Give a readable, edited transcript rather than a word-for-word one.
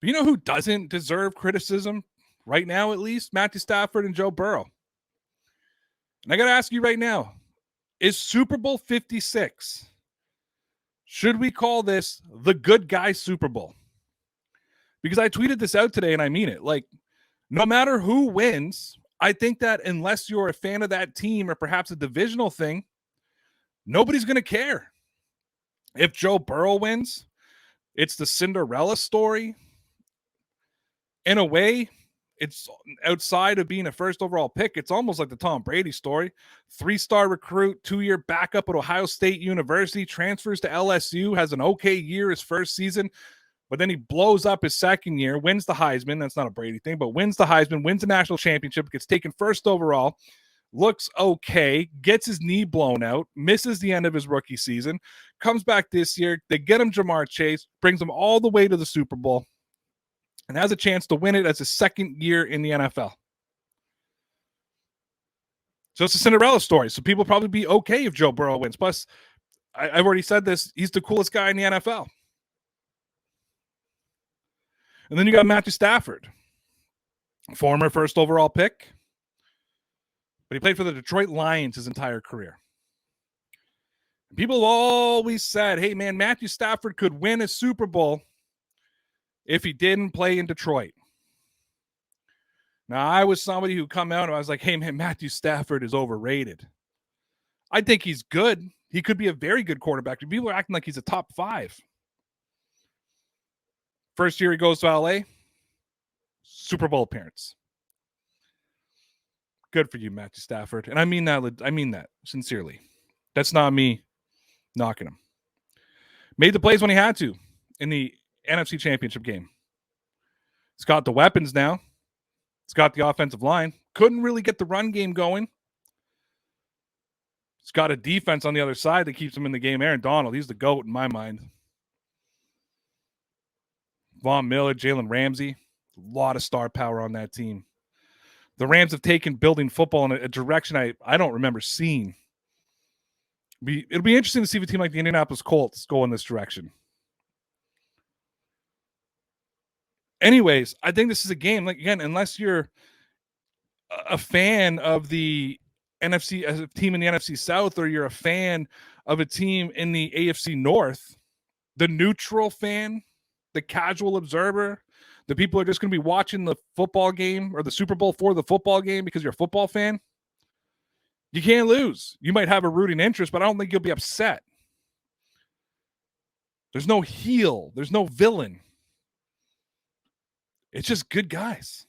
But you know who doesn't deserve criticism right now, at least? Matthew Stafford and Joe Burrow. And I got to ask you right now, is Super Bowl 56, should we call this the good guy Super Bowl? Because I tweeted this out today and I mean it. Like, no matter who wins, I think that unless you're a fan of that team or perhaps a divisional thing, nobody's going to care. If Joe Burrow wins, it's the Cinderella story. In a way, it's outside of being a first overall pick. It's almost like the Tom Brady story. 3-star recruit, 2-year backup at Ohio State University, transfers to LSU, has an okay year his first season, but then he blows up his second year, wins the Heisman. That's not a Brady thing, but wins the Heisman, wins the national championship, gets taken first overall, looks okay, gets his knee blown out, misses the end of his rookie season, comes back this year. They get him Jamar Chase, brings him all the way to the Super Bowl, and has a chance to win it as his second year in the NFL. So it's a Cinderella story. So people probably be okay if Joe Burrow wins. Plus, I've already said this, he's the coolest guy in the NFL. And then you got Matthew Stafford, former first overall pick, but he played for the Detroit Lions his entire career. People have always said, hey, man, Matthew Stafford could win a Super Bowl if he didn't play in Detroit. Now, I was somebody who come out and I was like, hey, man, Matthew Stafford is overrated. I think he's good. He could be a very good quarterback. People are acting like he's a top 5. First year he goes to LA, Super Bowl appearance. Good for you, Matthew Stafford. And I mean that sincerely. That's not me knocking him. Made the plays when he had to in the NFC Championship game. He's got the weapons now. He's got the offensive line. Couldn't really get the run game going. He's got a defense on the other side that keeps him in the game. Aaron Donald, he's the GOAT in my mind. Von Miller, Jalen Ramsey, a lot of star power on that team. The Rams have taken building football in a direction I don't remember seeing. It'll be interesting to see if a team like the Indianapolis Colts go in this direction. Anyways, I think this is a game, like, again, unless you're a fan of the NFC, as a team in the NFC South, or you're a fan of a team in the AFC North, the neutral fan, the casual observer, the people who are just going to be watching the football game or the Super Bowl for the football game because you're a football fan, you can't lose. You might have a rooting interest, but I don't think you'll be upset. There's no heel. There's no villain. It's just good guys.